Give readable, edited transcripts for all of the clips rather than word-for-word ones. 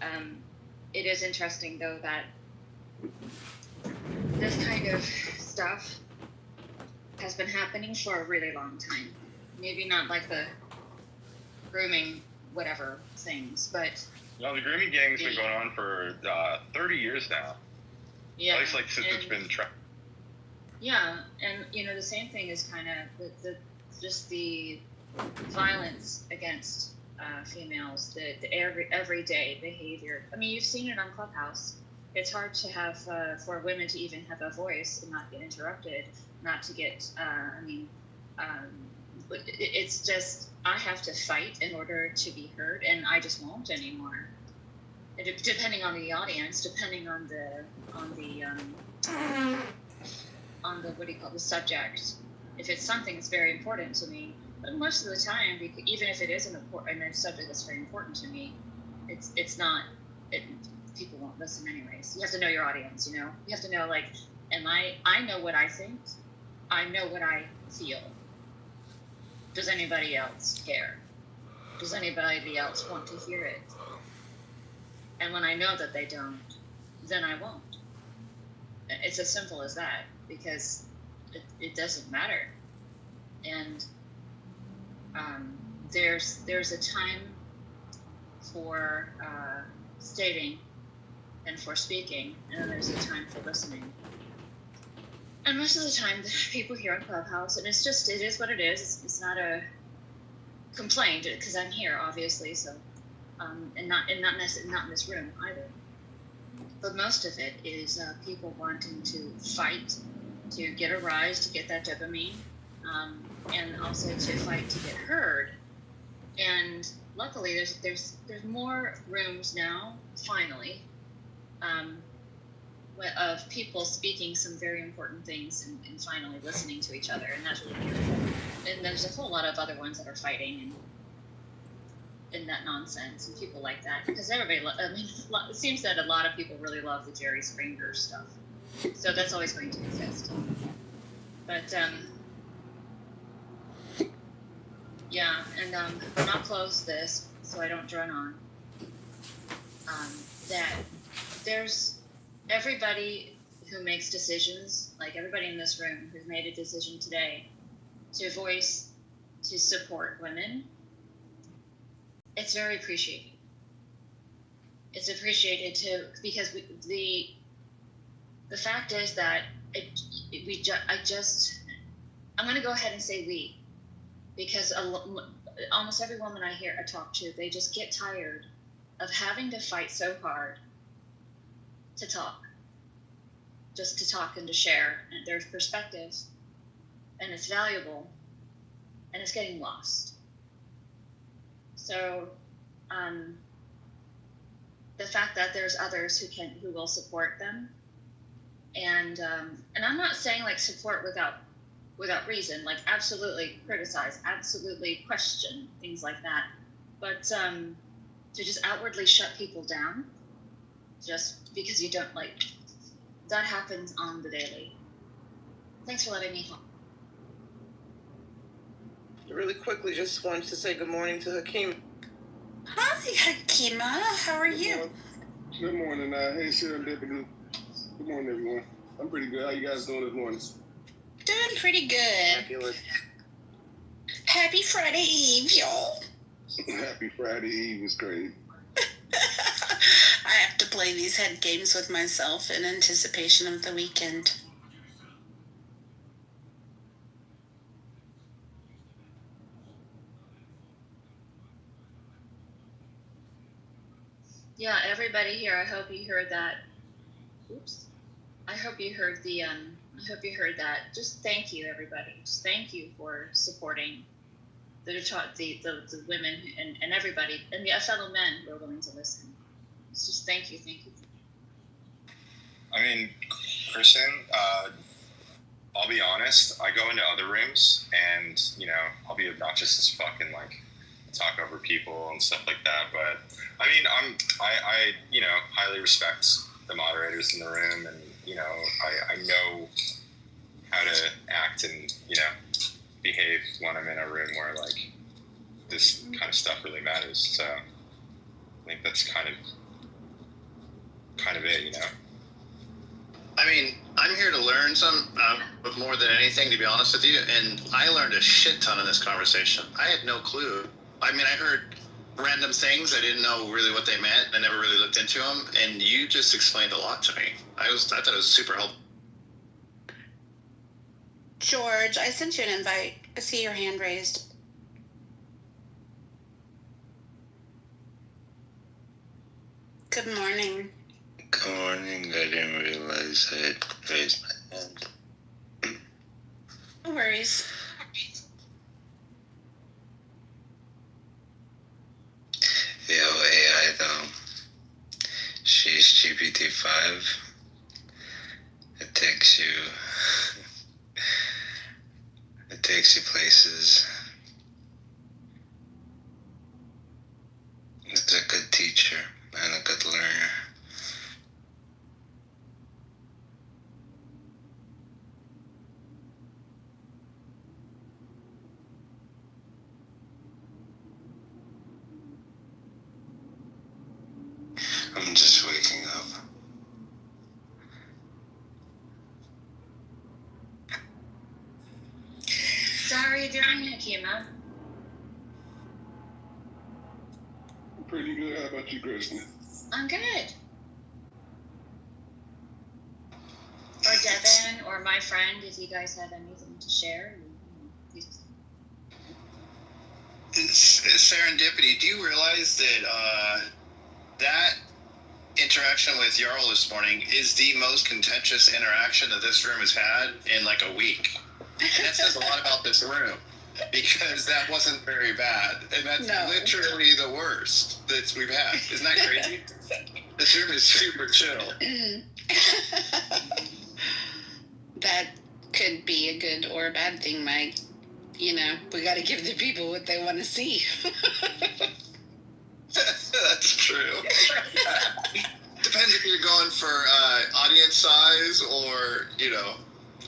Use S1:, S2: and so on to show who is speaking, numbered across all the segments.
S1: It is interesting, though, that this kind of stuff has been happening for a really long time. Maybe not like the grooming, whatever things, but
S2: no, the grooming gang's been going on for 30 years now.
S1: Yeah,
S2: at least like since it's been
S1: yeah, and the same thing is kind of just the violence against females, the everyday behavior. I mean, you've seen it on Clubhouse. It's hard to have for women to even have a voice and not get interrupted, not to get. It's just I have to fight in order to be heard, and I just won't anymore. Depending on the audience, depending on the what do you call the subject. If it's something that's very important to me, but most of the time, even if it is a subject that's very important to me, it's not. People won't listen anyways. You have to know your audience. You have to know, like, I know what I think. I know what I feel. Does anybody else care? Does anybody else want to hear it? And when I know that they don't, then I won't. It's as simple as that, because it doesn't matter. And there's a time for stating and for speaking, and then there's a time for listening. And most of the time, the people here on Clubhouse, and it is what it is. It's not a complaint, because I'm here, obviously. So, and not in this room either. But most of it is people wanting to fight, to get a rise, to get that dopamine, and also to fight to get heard. And luckily, there's more rooms now, finally, of people speaking some very important things and finally listening to each other, and that's really beautiful. And there's a whole lot of other ones that are fighting and that nonsense, and people like that, because everybody. It seems that a lot of people really love the Jerry Springer stuff, so that's always going to exist. But yeah, and I'll close this so I don't drone on. That there's everybody who makes decisions, like everybody in this room who's made a decision today to support women. It's very appreciated. It's appreciated too, because the fact is that I'm going to go ahead and say we, because almost every woman I talk to, they just get tired of having to fight so hard to talk, just to talk and to share their perspectives, and it's valuable, and it's getting lost. So, the fact that there's others who will support them, and I'm not saying like support without reason, like absolutely criticize, absolutely question, things like that, but to just outwardly shut people down just because you don't like, that happens on the daily. Thanks for letting me talk.
S3: Really quickly, just wanted to say good morning to Hakeem.
S4: Hi, Hakima. How are you?
S5: Good morning. Hey, Serendipity. Good morning, everyone. I'm pretty good. How you guys doing this morning?
S4: Doing pretty good.
S3: Fabulous.
S4: Happy Friday Eve, y'all.
S5: Happy Friday Eve is great.
S4: I have to play these head games with myself in anticipation of the weekend.
S1: Yeah, everybody here, I hope you heard that. Oops. I hope you heard that. Just thank you, everybody. Just thank you for supporting the women and everybody, and the fellow men who are willing to listen. It's just thank you.
S2: I mean, Kristen, I'll be honest, I go into other rooms and, I'll be obnoxious as fuck and like talk over people and stuff like that, but I mean, I highly respect the moderators in the room, and, I know how to act and, behave when I'm in a room where, like, this kind of stuff really matters. So I think that's kind of kind of it, you know.
S6: I mean, I'm here to learn more than anything, to be honest with you, and I learned a shit ton in this conversation. I had no clue. I mean, I heard random things. I didn't know really what they meant. I never really looked into them, and you just explained a lot to me. I thought it was super helpful.
S4: George, I sent you an invite. I see your hand raised. Good morning.
S7: Good morning. I didn't realize I had raised my hand.
S4: No worries.
S7: Yo, AI though. She's GPT-5. It takes you places. It's a good teacher and a good learner. I'm just waking up.
S1: So how are you doing, Hakima?
S5: Pretty good. How about you, Kristen?
S1: I'm good. Or Devin, or my friend, if you guys have anything to share.
S6: It's serendipity. Do you realize that that interaction with Jarl this morning is the most contentious interaction that this room has had in like a week? And that says a lot about this room, because that wasn't very bad, and that's literally the worst that we've had. Isn't that crazy? This room is super chill.
S4: That could be a good or a bad thing, Mike. You know, we got to give the people what they want to see.
S6: That's true. Depends if you're going for audience size or,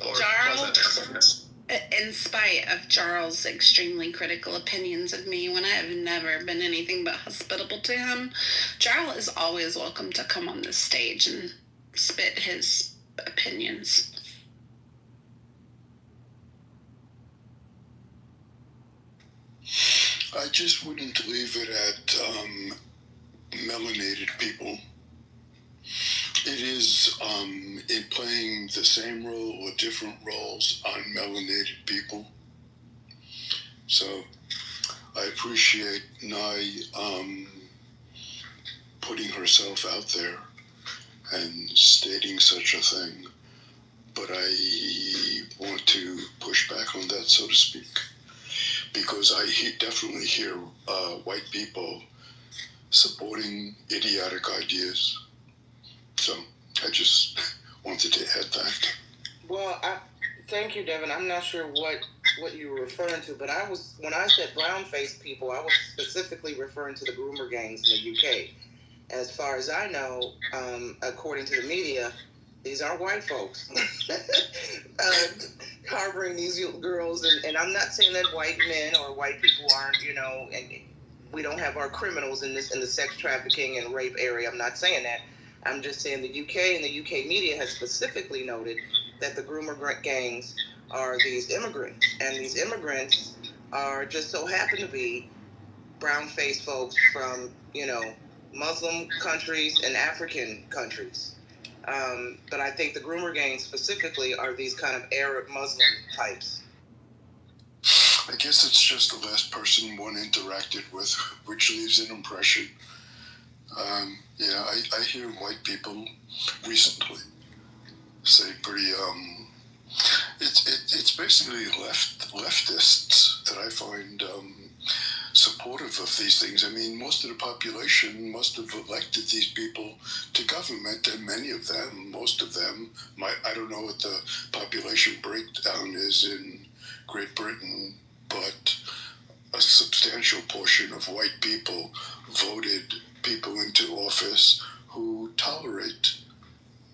S6: or
S4: Charles, in spite of Charles' extremely critical opinions of me, when I have never been anything but hospitable to him, Charles is always welcome to come on this stage and spit his opinions.
S8: I just wouldn't leave it at melanated people. It is in playing the same role or different roles on melanated people. So I appreciate Nye putting herself out there and stating such a thing. But I want to push back on that, so to speak, because I definitely hear white people supporting idiotic ideas. So I just wanted to add that.
S3: Well, thank you, Devin. I'm not sure what you were referring to, but when I said brown-faced people, I was specifically referring to the groomer gangs in the UK. As far as I know, according to the media, these are white folks harboring these girls, and I'm not saying that white men or white people aren't, and we don't have our criminals in the sex trafficking and rape area. I'm not saying that. I'm just saying the UK and the UK media has specifically noted that the groomer gangs are these immigrants, and these immigrants are just so happen to be brown-faced folks from, Muslim countries and African countries. But I think the groomer gangs specifically are these kind of Arab Muslim types.
S8: I guess it's just the last person one interacted with, which leaves an impression. I hear white people recently say pretty, it's basically leftists that I find supportive of these things. I mean, most of the population must have elected these people to government, and many of them, most of them, I don't know what the population breakdown is in Great Britain, but a substantial portion of white people voted people into office who tolerate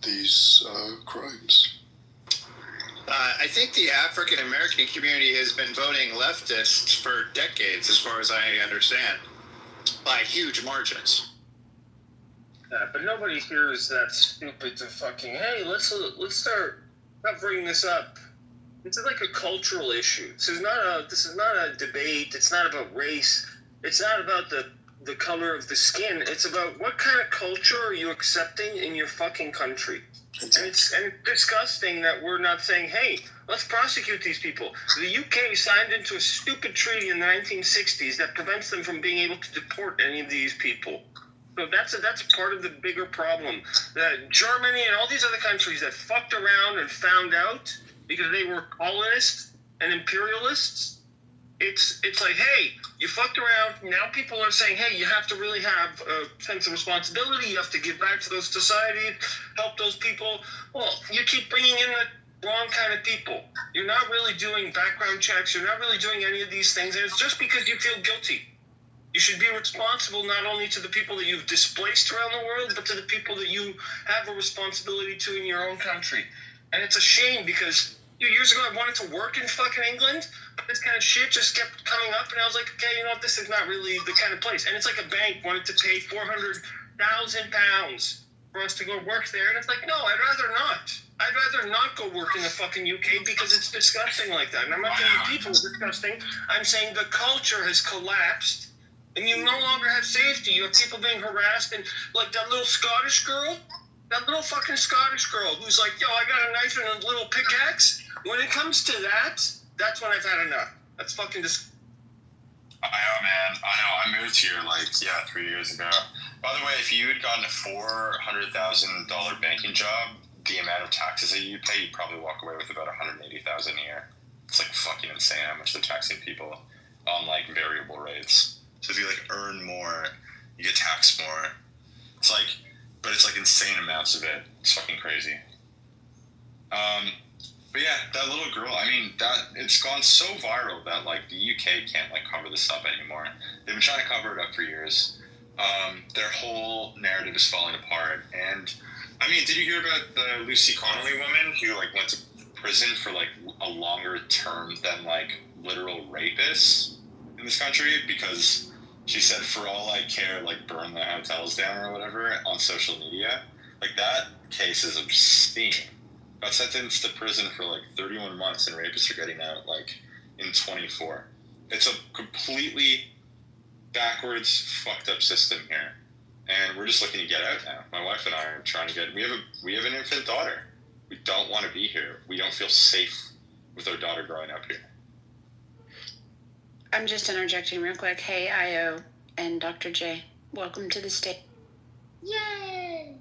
S8: these crimes.
S6: I think the African American community has been voting leftists for decades, as far as I understand, by huge margins.
S5: that, but nobody here is that stupid to fucking, hey, let's start covering this up. It's like a cultural issue. This is not a debate. It's not about race. It's not about the color of the skin. It's about what kind of culture are you accepting in your fucking country. And it's disgusting that we're not saying, hey, let's prosecute these people. The UK signed into a stupid treaty in the 1960s that prevents them from being able to deport any of these people. So that's part of the bigger problem. That Germany and all these other countries that fucked around and found out because they were colonists and imperialists. It's like, hey, you fucked around. Now people are saying, hey, you have to really have a sense of responsibility. You have to give back to those societies, help those people. Well, you keep bringing in the wrong kind of people. You're not really doing background checks. You're not really doing any of these things. And it's just because you feel guilty. You should be responsible not only to the people that you've displaced around the world, but to the people that you have a responsibility to in your own country. And it's a shame because a few years ago I wanted to work in fucking England, but this kind of shit just kept coming up, and I was like, okay, you know what, this is not really the kind of place. And it's like a bank wanted to pay £400,000 for us to go work there, and it's like, no, I'd rather not. I'd rather not go work in the fucking UK because it's disgusting like that. And I'm not saying the people are disgusting. I'm saying the culture has collapsed. And you no longer have safety. You have people being harassed, and like that little Scottish girl, that little fucking Scottish girl who's like, yo, I got a knife and a little pickaxe. When it comes to that, that's when I've had enough. That's fucking
S2: I know, man. I know. I moved here 3 years ago. By the way, if you had gotten a $400,000 banking job, the amount of taxes that you pay, you'd probably walk away with about $180,000 a year. It's like fucking insane how much they're taxing people on like variable rates. So if you like earn more, you get taxed more. It's like, but it's like insane amounts of it. It's fucking crazy. But yeah, that little girl. I mean, it's gone so viral that like the UK can't like cover this up anymore. They've been trying to cover it up for years. Their whole narrative is falling apart. And I mean, did you hear about the Lucy Connolly woman who like went to prison for like a longer term than like literal rapists in this country because she said, for all I care, like burn the hotels down or whatever on social media? Like that case is obscene. Got sentenced to prison for like 31 months and rapists are getting out like in 24. It's a completely backwards, fucked up system here. And we're just looking to get out now. My wife and I are trying to get, we have an infant daughter. We don't want to be here. We don't feel safe with our daughter growing up here.
S4: I'm just interjecting real quick. Hey, Io and Dr. J, welcome to the state.
S1: Yay!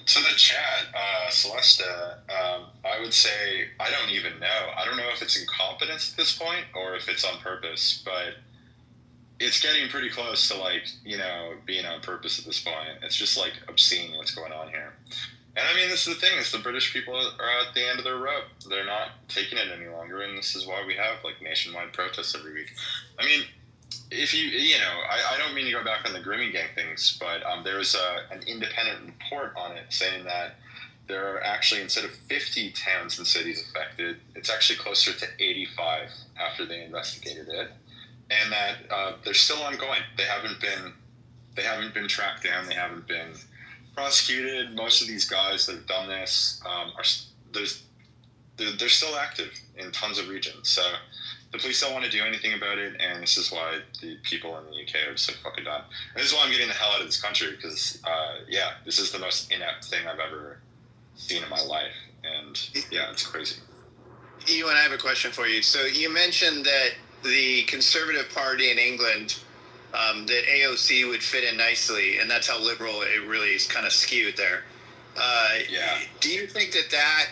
S2: To the chat, Celesta, I would say I don't even know. I don't know if it's incompetence at this point or if it's on purpose, but it's getting pretty close to like, being on purpose at this point. It's just like obscene what's going on here. And I mean, this is the thing, is the British people are at the end of their rope. They're not taking it any longer, and this is why we have like nationwide protests every week. I mean, if I don't mean to go back on the grooming gang things, but there was an independent report on it saying that there are actually, instead of 50 towns and cities affected, it's actually closer to 85 after they investigated it, and that they're still ongoing. They haven't been tracked down. They haven't been prosecuted. Most of these guys that have done this they're still active in tons of regions. So the police don't want to do anything about it, and this is why the people in the UK are just like fucking done. And this is why I'm getting the hell out of this country because, this is the most inept thing I've ever seen in my life, and yeah, it's crazy.
S6: Ewan, I have a question for you. So you mentioned that the Conservative Party in England, that AOC would fit in nicely, and that's how liberal it really is kind of skewed there. Do you think that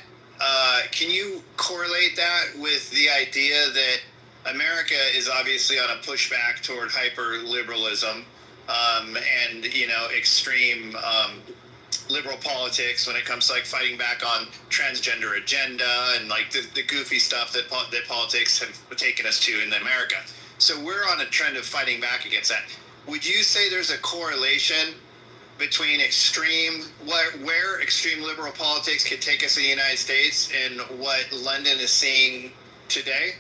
S6: can you correlate that with the idea that America is obviously on a pushback toward hyper-liberalism and, extreme liberal politics when it comes to like fighting back on transgender agenda and like the goofy stuff that politics have taken us to in America? So we're on a trend of fighting back against that. Would you say there's a correlation between where extreme liberal politics could take us in the United States and what London is seeing today?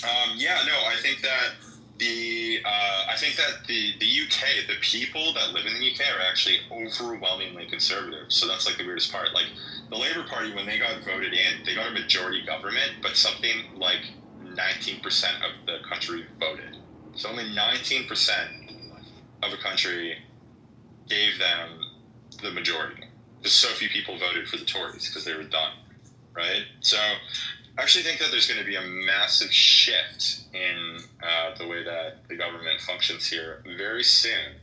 S2: I think that the UK, the people that live in the UK are actually overwhelmingly conservative. So that's like the weirdest part. Like the Labour Party, when they got voted in, they got a majority government, but something like 19% of the country voted. So only 19% of the country gave them the majority. Just so few people voted for the Tories because they were done, right? So I actually think that there's going to be a massive shift in the way that the government functions here very soon,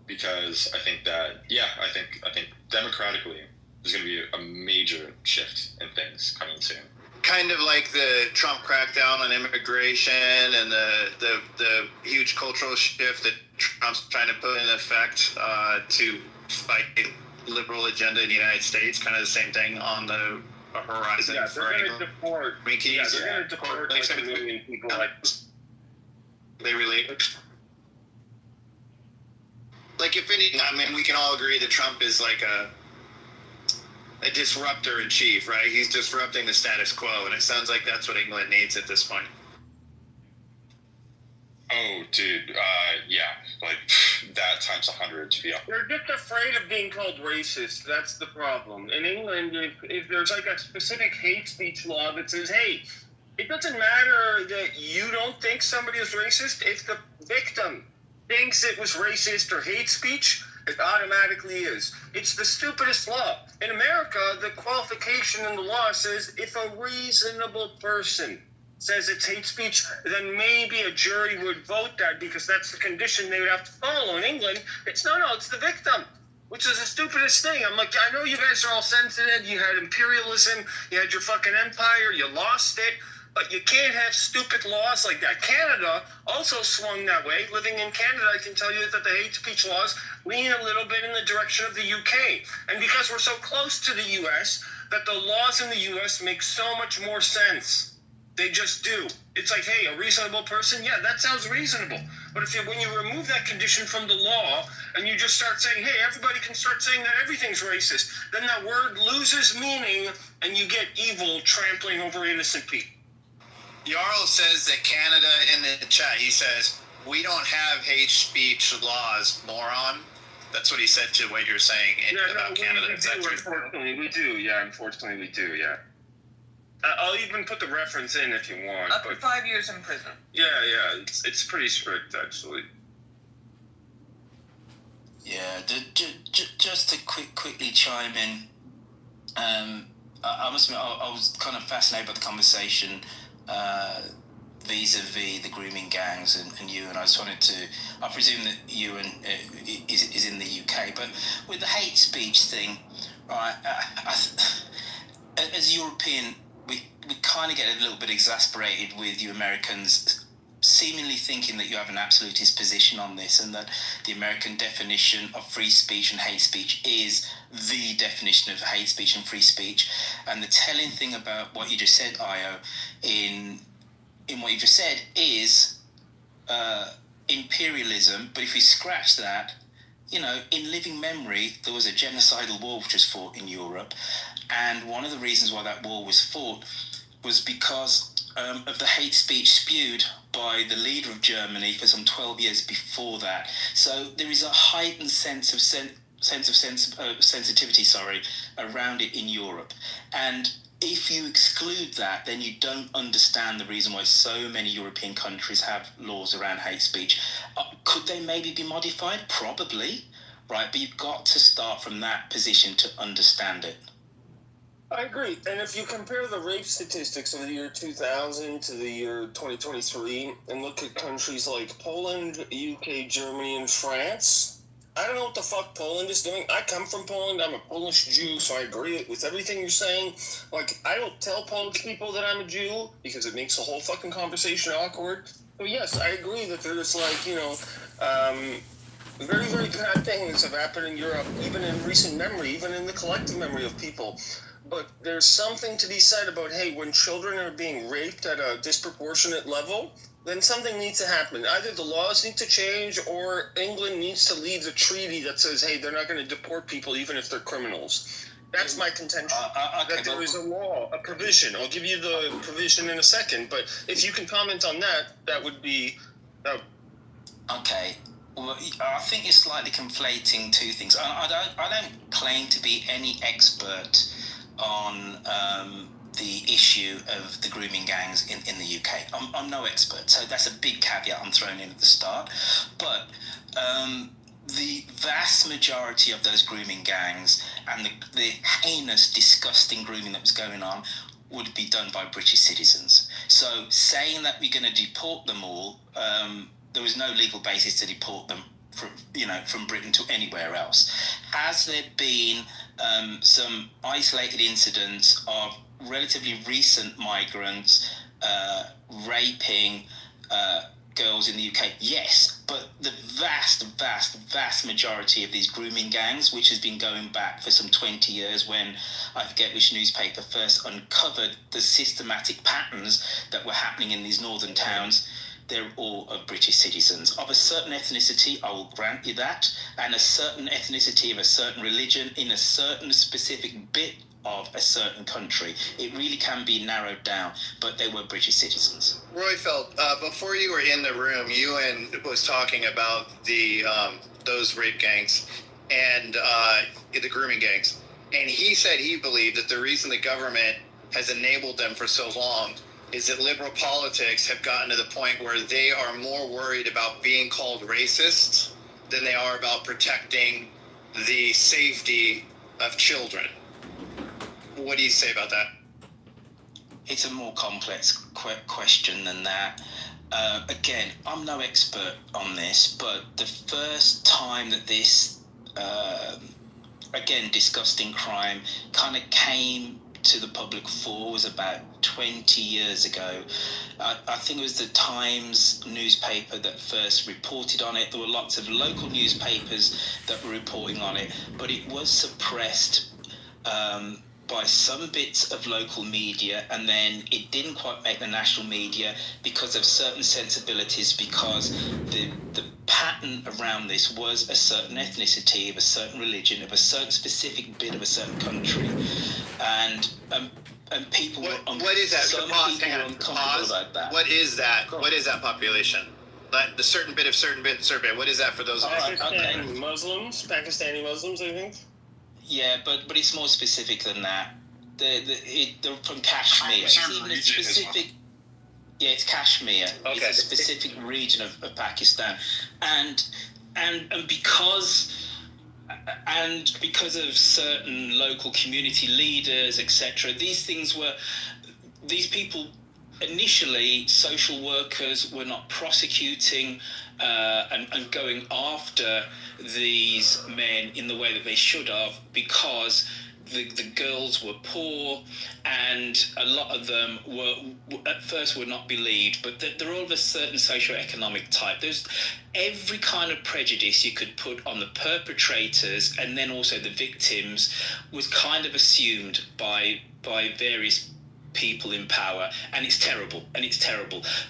S2: because I think that I think democratically there's going to be a major shift in things coming soon.
S6: Kind of like the Trump crackdown on immigration and the huge cultural shift that Trump's trying to put in effect to fight the liberal agenda in the United States. Kind of the same thing on the horizon.
S5: Yeah, they're going to deport. They're going to deport like a million people. Like
S6: they relate. Like if any, I mean, we can all agree that Trump is like a disruptor in chief, right? He's disrupting the status quo, and it sounds like that's what England needs at this point.
S2: Oh, dude, like that times 100 to be up.
S5: They're just afraid of being called racist. That's the problem. In England, if there's like a specific hate speech law that says, hey, it doesn't matter that you don't think somebody is racist. If the victim thinks it was racist or hate speech, it automatically is. It's the stupidest law. In America, the qualification in the law says if a reasonable person says it's hate speech, then maybe a jury would vote that because that's the condition they would have to follow. In England, it's the victim, which is the stupidest thing. I'm like, I know you guys are all sensitive. You had imperialism. You had your fucking empire. You lost it. But you can't have stupid laws like that. Canada also swung that way. Living in Canada, I can tell you that the hate speech laws lean a little bit in the direction of the UK. And because we're so close to the US, that the laws in the US make so much more sense. They just do. It's like, hey, a reasonable person? Yeah, that sounds reasonable. But when you remove that condition from the law and you just start saying, hey, everybody can start saying that everything's racist, then that word loses meaning and you get evil trampling over innocent people.
S6: Jarl says that Canada, in the chat, he says, we don't have hate speech laws, moron. That's what he said to what you're saying about Canada.
S5: Unfortunately, we do. Yeah, unfortunately, we do. Yeah. I'll even put the reference in if you want.
S3: Up to 5 years in prison.
S5: Yeah, it's pretty strict, actually.
S9: Yeah, just to quickly chime in, I must admit, I was kind of fascinated by the conversation vis-a-vis the grooming gangs and Ewan. I just wanted to, I presume that Ewan is in the UK, but with the hate speech thing, right, as European, we kind of get a little bit exasperated with you Americans seemingly thinking that you have an absolutist position on this, and that the American definition of free speech and hate speech is the definition of hate speech and free speech. And the telling thing about what you just said, Io, in what you just said is imperialism. But if we scratch that, in living memory, there was a genocidal war which was fought in Europe, and one of the reasons why that war was fought was because of the hate speech spewed by the leader of Germany for some 12 years before that. So there is a heightened sense of sensitivity, around it in Europe. And if you exclude that, then you don't understand the reason why so many European countries have laws around hate speech. Could they maybe be modified? Probably, right? But you've got to start from that position to understand it.
S5: I agree. And if you compare the rape statistics of the year 2000 to the year 2023 and look at countries like Poland, UK, Germany, and France, I don't know what the fuck Poland is doing. I come from Poland. I'm a Polish Jew, so I agree with everything you're saying. Like, I don't tell Polish people that I'm a Jew because it makes the whole fucking conversation awkward. But yes, I agree that there's very, very bad things have happened in Europe, even in recent memory, even in the collective memory of people. But there's something to be said about, hey, when children are being raped at a disproportionate level, then something needs to happen. Either the laws need to change or England needs to leave the treaty that says, hey, they're not going to deport people even if they're criminals. That's my contention.
S9: Okay,
S5: That there is a law, a provision. I'll give you the provision in a second, but if you can comment on that, that would be.
S9: Okay. Well, I think you're slightly conflating two things. I don't claim to be any expert on the issue of the grooming gangs in the UK. I'm no expert, so that's a big caveat I'm throwing in at the start. But the vast majority of those grooming gangs and the heinous, disgusting grooming that was going on would be done by British citizens. So saying that we're going to deport them all, there was no legal basis to deport them from Britain to anywhere else. Has there been some isolated incidents of relatively recent migrants raping girls in the UK? Yes, but the vast majority of these grooming gangs, which has been going back for some 20 years, when I forget which newspaper first uncovered the systematic patterns that were happening in these northern towns, they're all of British citizens of a certain ethnicity, I will grant you that, and a certain ethnicity of a certain religion in a certain specific bit of a certain country. It really can be narrowed down, but they were British citizens.
S6: Royfeld, before you were in the room, Ewan was talking about the those rape gangs and the grooming gangs, and he said he believed that the reason the government has enabled them for so long is that liberal politics have gotten to the point where they are more worried about being called racist than they are about protecting the safety of children. What do you say about that?
S9: It's a more complex question than that. Again, I'm no expert on this, but the first time that this, again, disgusting crime kind of came to the public fore was about 20 years ago. I think it was the Times newspaper that first reported on it. There were lots of local newspapers that were reporting on it, but it was suppressed by some bits of local media, and then it didn't quite make the national media because of certain sensibilities, because the pattern around this was a certain ethnicity, of a certain religion, of a certain specific bit of a certain country, and people were
S6: what is that?
S9: some people were uncomfortable about that.
S6: What is that? What is that population? Like the certain bit. What is that for those?
S5: Pakistani Muslims, I think.
S9: Yeah, but it's more specific than that. They're from Kashmir. It's even a specific. Yeah, it's Kashmir.
S6: Okay.
S9: It's a specific region of Pakistan, and because of certain local community leaders, etc. These people. Initially, social workers were not prosecuting and going after these men in the way that they should have, because the girls were poor, and a lot of them were at first were not believed, but they're all of a certain socioeconomic type. There's every kind of prejudice you could put on the perpetrators and then also the victims was kind of assumed by various people in power, and it's terrible.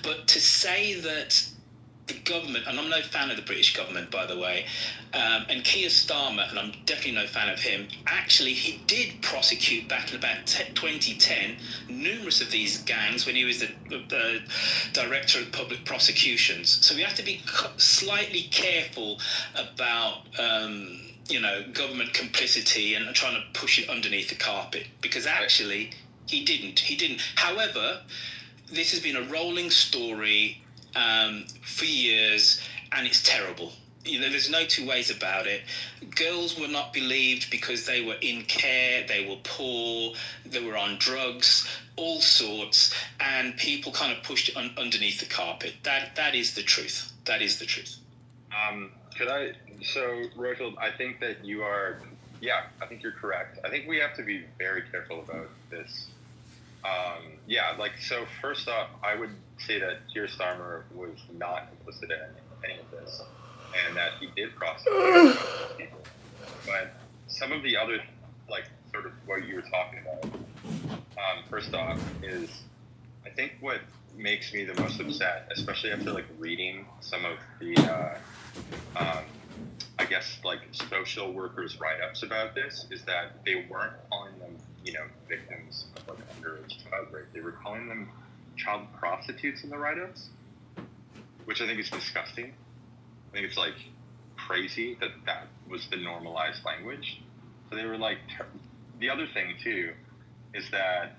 S9: But to say that the government, and I'm no fan of the British government, by the way, and Keir Starmer, and I'm definitely no fan of him, actually he did prosecute back in about 2010 numerous of these gangs when he was the director of public prosecutions. So we have to be slightly careful about government complicity and trying to push it underneath the carpet, because actually he didn't. However, this has been a rolling story for years, and it's terrible. There's no two ways about it. Girls were not believed because they were in care, they were poor, they were on drugs, all sorts, and people kind of pushed it underneath the carpet. That is the truth. That is the truth.
S2: So, Rochelle, I think that you are, I think you're correct. I think we have to be very careful about this. So first off, I would say that Keir Starmer was not complicit in any of this, and that he did prosecute people. But some of the other, sort of what you were talking about, first off, is I think what makes me the most upset, especially after reading some of the I guess, like, social workers' write-ups about this is that they weren't calling them, victims of, like, underage child rape. They were calling them child prostitutes in the write-ups, which I think is disgusting. I think it's, like, crazy that that was the normalized language. So they were, like, the other thing, too, is that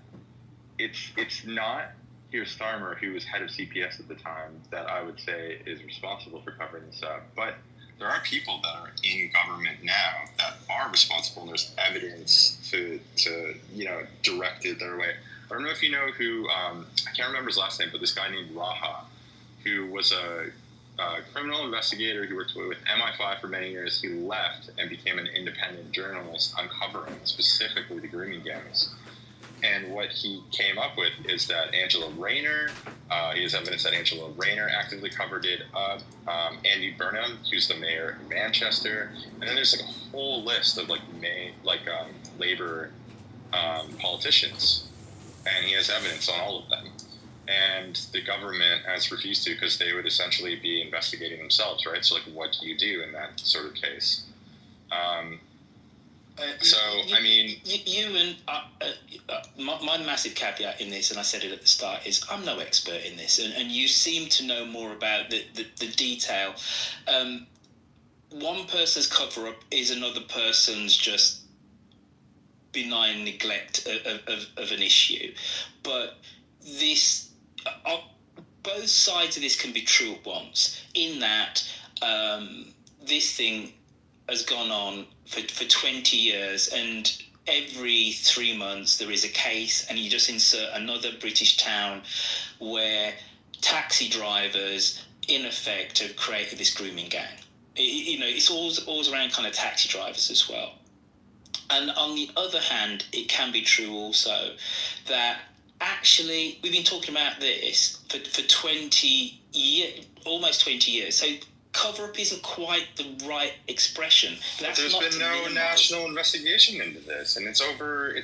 S2: it's not Keir Starmer, who was head of CPS at the time, that I would say is responsible for covering this up, but there are people that are in government now that are responsible, and there's evidence to direct it their way. I don't know if you know who, I can't remember his last name, but this guy named Raha, who was a criminal investigator. He worked with MI5 for many years. He left and became an independent journalist uncovering specifically the grooming gangs. And what he came up with is that Angela Rayner, he has evidence that Angela Rayner actively covered it up. Andy Burnham, who's the mayor of Manchester, and then there's like a whole list of Labour politicians, and he has evidence on all of them. And the government has refused to, because they would essentially be investigating themselves, right? So, like, what do you do in that sort of case?
S9: My massive caveat in this, and I said it at the start, is I'm no expert in this, and you seem to know more about the detail. One person's cover-up is another person's just benign neglect of an issue. But this, both sides of this can be true at once, in that this thing has gone on for 20 years, and every 3 months there is a case, and you just insert another British town where taxi drivers in effect have created this grooming gang. It's always around kind of taxi drivers as well. And on the other hand, it can be true also that actually we've been talking about this for 20 years, almost 20 years. So cover-up isn't quite the right expression.
S2: But there's been no national investigation into this, and it's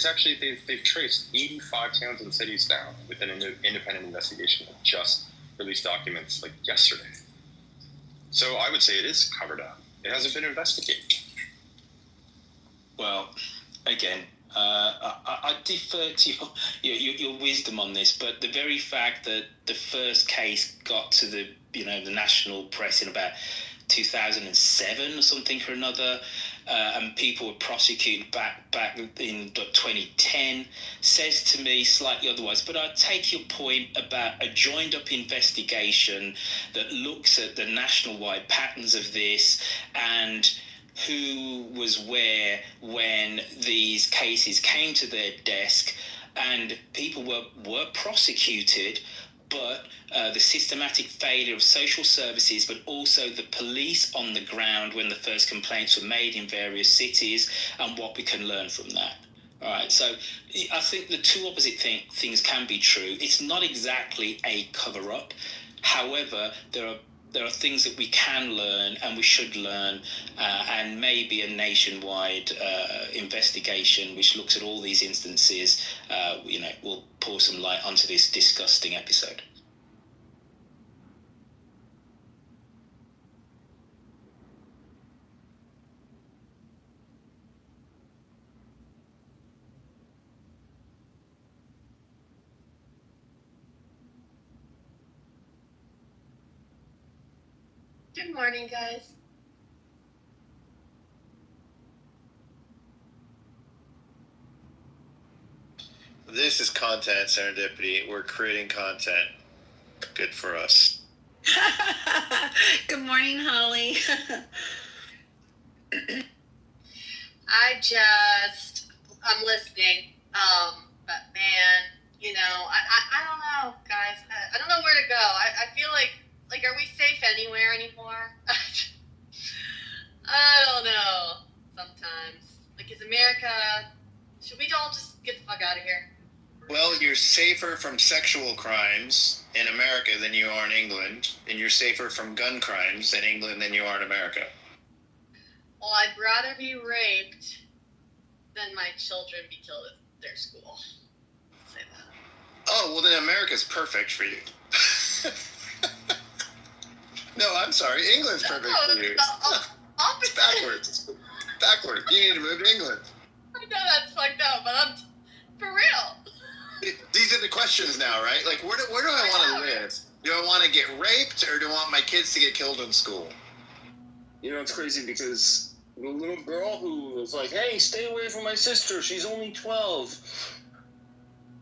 S2: actually, they've traced 85 towns and cities now with an independent investigation that just released documents like yesterday. So I would say it is covered up. It hasn't been investigated.
S9: Well, again, I defer to your wisdom on this, but the very fact that the first case got to the national press in about 2007 or something or another, and people were prosecuted back in 2010, says to me slightly otherwise. But I take your point about a joined-up investigation that looks at the national-wide patterns of this and who was where when these cases came to their desk, and people were prosecuted, but the systematic failure of social services, but also the police on the ground when the first complaints were made in various cities, and what we can learn from that. All right, so I think the two opposite things can be true. It's not exactly a cover-up. However, there are things that we can learn and we should learn, and maybe a nationwide investigation which looks at all these instances, will pour some light onto this disgusting episode.
S10: Good morning, guys.
S6: This is content serendipity. We're creating content. Good for us.
S4: Good morning, Holly.
S10: I'm listening. But man, I don't know, guys. I don't know where to go. I feel like, are we safe anywhere anymore? I don't know. Sometimes. Is America, should we all just get the fuck out of here?
S6: Well, you're safer from sexual crimes in America than you are in England, and you're safer from gun crimes in England than you are in America.
S10: Well, I'd rather be raped than my children be killed at their school. I'll say that.
S6: Oh, well then America's perfect for you. No, I'm sorry. England's perfect for you.
S10: I'll
S6: It's backwards. Backwards. You need to move to England.
S10: I know that's fucked up, but I'm for real.
S6: These are the questions now, right? Like, where do I want to live? Do I want to get raped, or do I want my kids to get killed in school?
S5: You know, it's crazy because the little girl who was like, hey, stay away from my sister, she's only 12.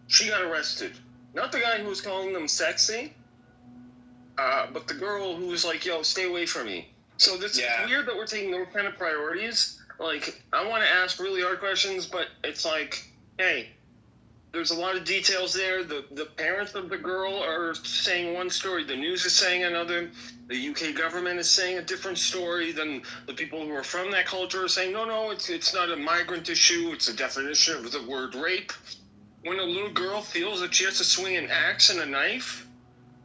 S5: She got arrested. Not the guy who was calling them sexy, but the girl who was like, yo, stay away from me. So this is weird that we're taking those kind of priorities. Like, I want to ask really hard questions, but it's like, hey, there's a lot of details there. The parents of the girl are saying one story. The news is saying another. The UK government is saying a different story. Then the people who are from that culture are saying, no, it's not a migrant issue. It's a definition of the word rape. When a little girl feels that she has to swing an axe and a knife,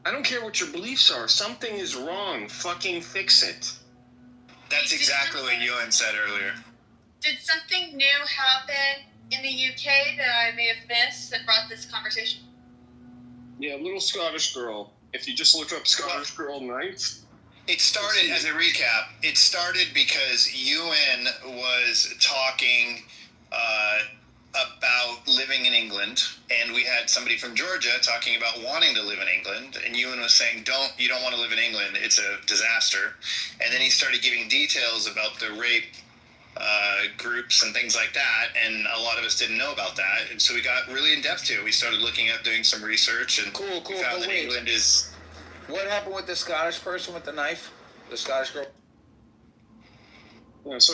S5: I don't care what your beliefs are. Something is wrong. Fucking fix it.
S6: That's exactly what Ewan said earlier.
S10: Did something new happen in the UK that I may have missed that brought this conversation?
S5: Yeah, little Scottish girl. If you just look up Scottish girl knife.
S6: It started, as a recap, it started because Ewan was talking about living in England, and we had somebody from Georgia talking about wanting to live in England, and Ewan was saying, you don't want to live in England, it's a disaster. And then he started giving details about the rape groups and things like that, and a lot of us didn't know about that, and so we got really in depth to it. We started looking at doing some research, and
S11: Cool.
S6: we found that England is...
S11: What happened with the Scottish person with the knife? The Scottish girl?
S5: Yeah, so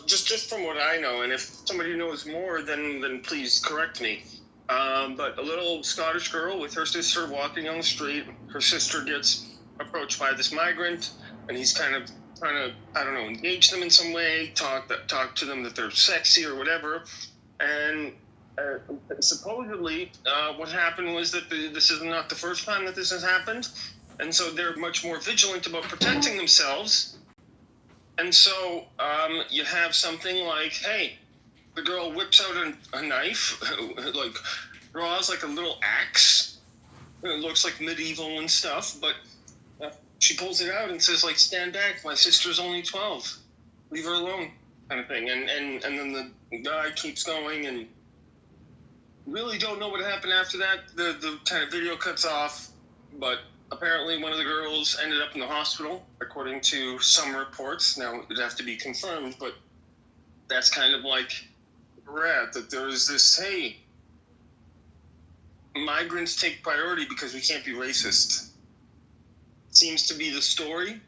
S5: just from what I know, and if somebody knows more, then please correct me. But a little Scottish girl with her sister walking on the street. Her sister gets approached by this migrant, and he's kind of trying to, I don't know, engage them in some way, talk to them that they're sexy or whatever. And supposedly, what happened was that this is not the first time that this has happened, and so they're much more vigilant about protecting themselves. And so you have something like, hey, the girl whips out a knife, like draws like a little axe. It looks like medieval and stuff, but she pulls it out and says, like, stand back, my sister's only 12. Leave her alone, kind of thing. And then the guy keeps going, and really don't know what happened after that. The kind of video cuts off, but apparently one of the girls ended up in the hospital, according to some reports. Now, it'd have to be confirmed, but that's kind of like where we're at, that there's this, hey, migrants take priority because we can't be racist. Seems to be the story.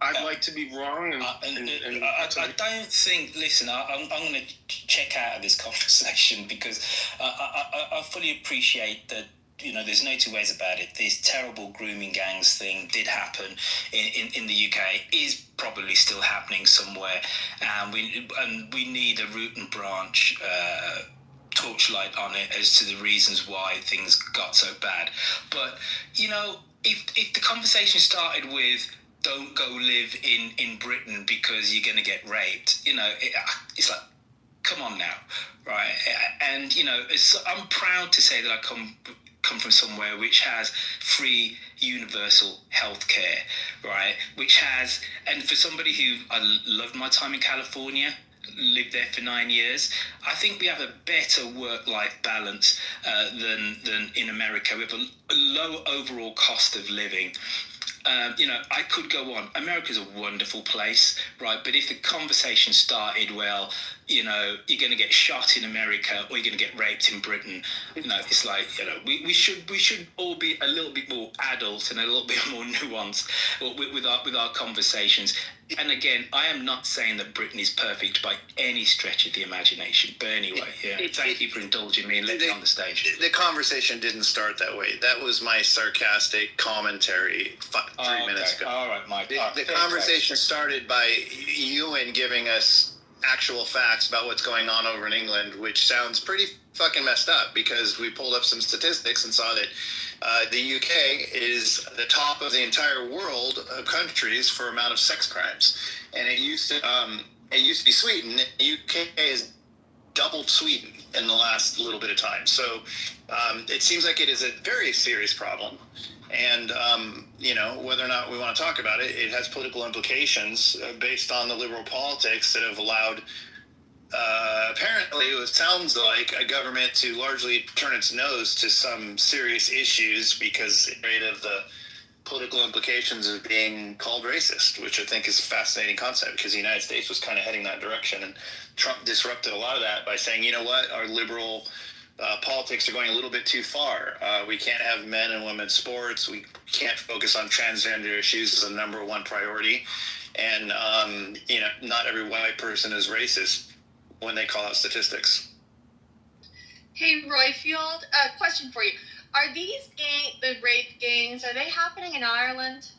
S5: I'd like to be wrong.
S9: I don't think, listen, I'm going to check out of this conversation because I fully appreciate that, you know, there's no two ways about it. This terrible grooming gangs thing did happen in the UK, is probably still happening somewhere, and we need a root and branch torchlight on it as to the reasons why things got so bad. But, you know, if the conversation started with don't go live in Britain because you're going to get raped, you know, it's like, come on now, right? And, you know, I'm proud to say that I come from somewhere which has free universal healthcare, right? Which has, and for somebody who, I loved my time in California, lived there for 9 years, I think we have a better work-life balance than in America. We have a low overall cost of living. You know, I could go on. America's a wonderful place, right? But if the conversation started, well, you know, you're going to get shot in America or you're going to get raped in Britain, you know, it's like, you know, we should all be a little bit more adult and a little bit more nuanced with our conversations. And again, I am not saying that Britain is perfect by any stretch of the imagination. But anyway, thank you for indulging me and letting me on the stage.
S6: The conversation didn't start that way. That was my sarcastic commentary 3 minutes ago.
S9: All right, Mike.
S6: The conversation started by Ewan giving us actual facts about what's going on over in England, which sounds pretty fucking messed up because we pulled up some statistics and saw that the UK is the top of the entire world of countries for amount of sex crimes, and it used to be Sweden. The UK is doubled Sweden in the last little bit of time, so it seems like it is a very serious problem. And, whether or not we want to talk about it, it has political implications based on the liberal politics that have allowed, apparently, it sounds like a government to largely turn its nose to some serious issues because it's afraid of the political implications of being called racist, which I think is a fascinating concept because the United States was kind of heading that direction. And Trump disrupted a lot of that by saying, you know what, our liberal politics are going a little bit too far. We can't have men and women's sports. We can't focus on transgender issues as a number one priority. And, not every white person is racist when they call out statistics.
S10: Hey, Royfield, question for you. Are these the rape gangs, are they happening in Ireland?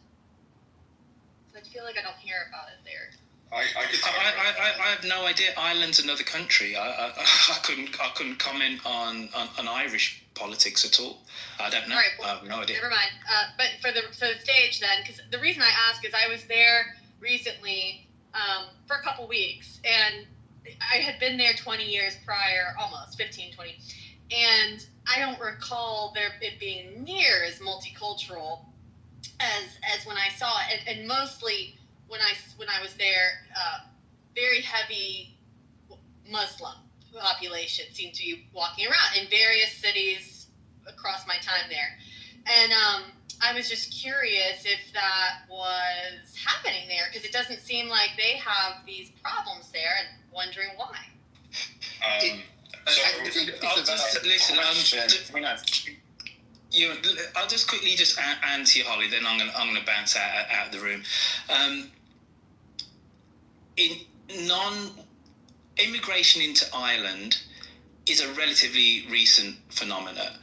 S10: I feel like I don't hear about it there.
S2: I
S9: have no idea. Ireland's another country. I couldn't comment on Irish politics at all. I don't know.
S10: All right, well,
S9: I have no idea.
S10: Never mind. But for the stage then, because the reason I ask is I was there recently for a couple weeks, and I had been there 20 years prior, almost 15, 20, and I don't recall it being near as multicultural as when I saw it, and mostly when I was there, very heavy Muslim population seemed to be walking around in various cities across my time there, and I was just curious if that was happening there because it doesn't seem like they have these problems there, and wondering why.
S9: I'll just quickly answer you, Holly. Then I'm gonna bounce out of the room. Immigration into Ireland is a relatively recent phenomenon.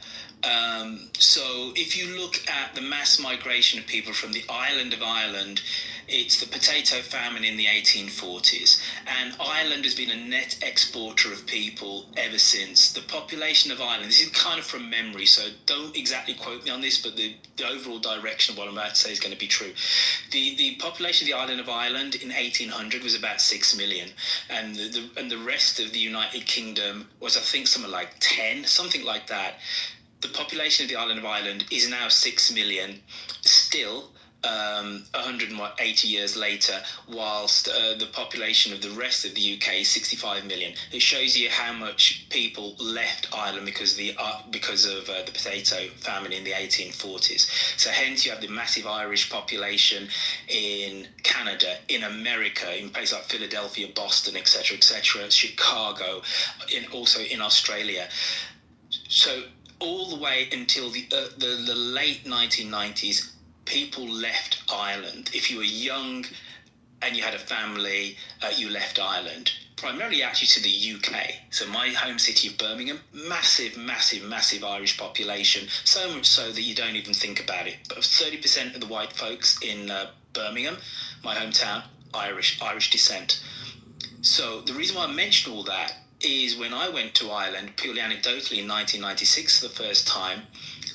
S9: So if you look at the mass migration of people from the island of Ireland, it's the potato famine in the 1840s, and Ireland has been a net exporter of people ever since. The population of Ireland, this is kind of from memory, so don't exactly quote me on this, but the overall direction of what I'm about to say is going to be true. The population of the island of Ireland in 1800 was about 6 million, and the rest of the United Kingdom was, I think, something like 10, something like that. The population of the island of Ireland is now 6 million, still 180 years later, whilst the population of the rest of the UK is 65 million. It shows you how much people left Ireland because of the potato famine in the 1840s. So hence you have the massive Irish population in Canada, in America, in places like Philadelphia, Boston, etc., Chicago, also in Australia. So all the way until the late 1990s, people left Ireland. If you were young and you had a family, you left Ireland. Primarily actually to the UK. So my home city of Birmingham, massive Irish population, so much so that you don't even think about it. But 30% of the white folks in Birmingham, my hometown, Irish descent. So the reason why I mention all that is when I went to Ireland, purely anecdotally, in 1996 for the first time,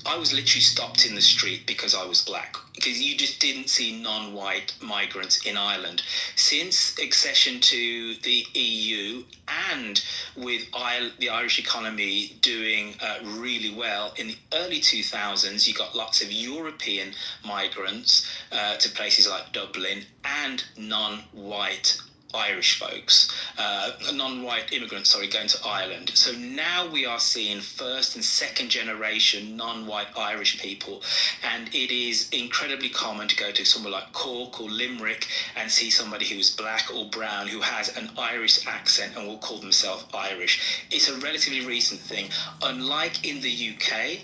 S9: I was literally stopped in the street because I was black, because you just didn't see non-white migrants in Ireland. Since accession to the EU and with the Irish economy doing really well, in the early 2000s, you got lots of European migrants to places like Dublin and non-white Irish folks, non-white immigrants, going to Ireland. So now we are seeing first and second generation non-white Irish people, and it is incredibly common to go to somewhere like Cork or Limerick and see somebody who is black or brown who has an Irish accent and will call themselves Irish. It's a relatively recent thing, unlike in the UK,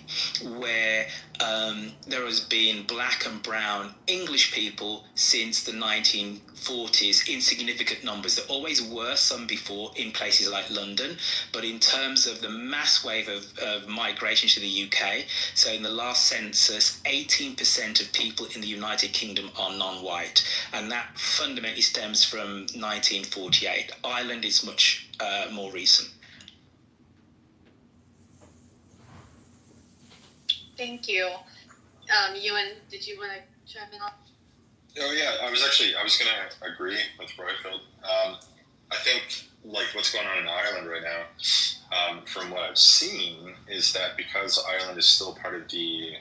S9: where there has been black and brown English people since the 1940s in significant numbers. There always were some before in places like London, but in terms of the mass wave of migration to the UK, so in the last census, 18% of people in the United Kingdom are non-white, and that fundamentally stems from 1948. Ireland is much more recent.
S10: Thank you. Ewan, did you want to chime in on?
S2: Oh yeah, I was going to agree with Royfield. I think like what's going on in Ireland right now, from what I've seen, is that because Ireland is still part of the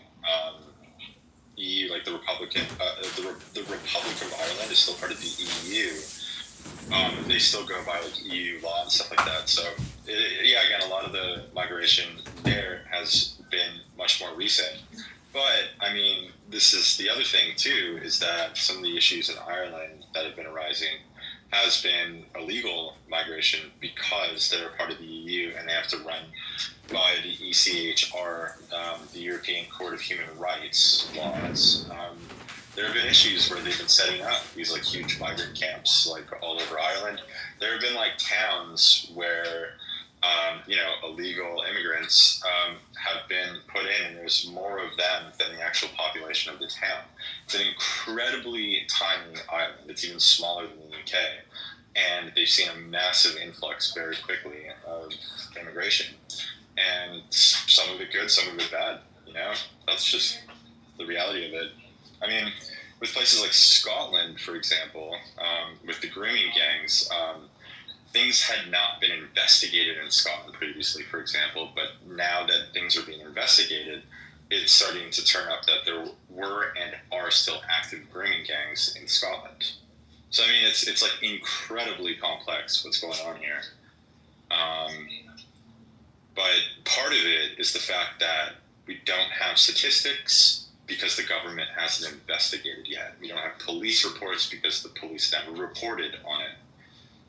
S2: EU, like the Republic of Ireland is still part of the EU. They still go by like EU law and stuff like that. So again, a lot of the migration there has been much more recent. But I mean, this is the other thing too, is that some of the issues in Ireland that have been arising has been illegal migration because they're part of the EU and they have to run by the ECHR, the European Court of Human Rights laws. There have been issues where they've been setting up these like huge migrant camps like all over Ireland. There have been like towns where illegal immigrants have been put in, and there's more of them than the actual population of the town. It's an incredibly tiny island. It's even smaller than the UK, and they've seen a massive influx very quickly of immigration. And some of it good, some of it bad. That's just the reality of it. I mean, with places like Scotland, for example, with the grooming gangs, things had not been investigated in Scotland previously, for example, but now that things are being investigated, it's starting to turn up that there were and are still active grooming gangs in Scotland. So, I mean, it's like incredibly complex what's going on here. But part of it is the fact that we don't have statistics because the government hasn't investigated yet. We don't have police reports because the police never reported on it.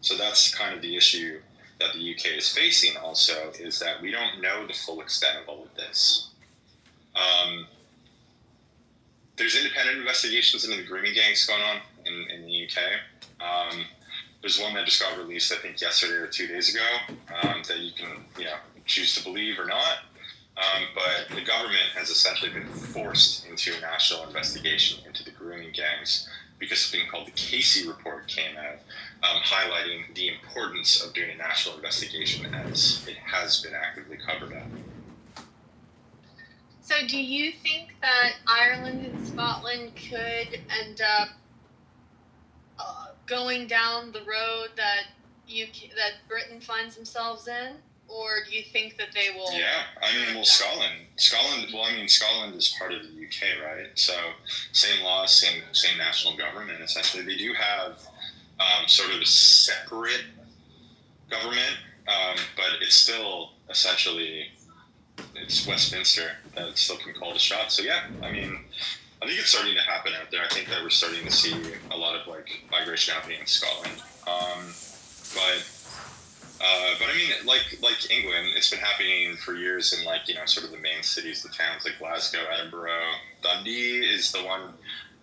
S2: So that's kind of the issue that the UK is facing also, is that we don't know the full extent of all of this. There's independent investigations into the grooming gangs going on in the UK. There's one that just got released, I think, yesterday or 2 days ago, that you can, choose to believe or not. But the government has essentially been forced into a national investigation into the grooming gangs because something called the Casey Report came out, highlighting the importance of doing a national investigation as it has been actively covered up.
S10: So do you think that Ireland and Scotland could end up going down the road that Britain finds themselves in? Or do you think that they will?
S2: Yeah, I mean, Scotland is part of the UK, right? So same laws, same national government. Essentially, they do have sort of a separate government, but it's still essentially it's Westminster that still can call the shots. So yeah, I mean, I think it's starting to happen out there. I think that we're starting to see a lot of like migration happening in Scotland, but I mean, like England, it's been happening for years in sort of the main cities, the towns like Glasgow, Edinburgh. Dundee is the one,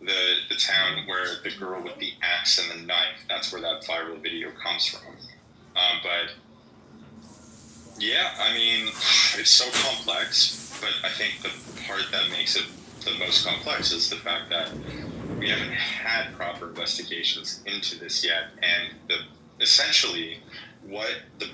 S2: the town where the girl with the axe and the knife. That's where that viral video comes from. But yeah, I mean, it's so complex. But I think the part that makes it the most complex is the fact that we haven't had proper investigations into this yet, and essentially what the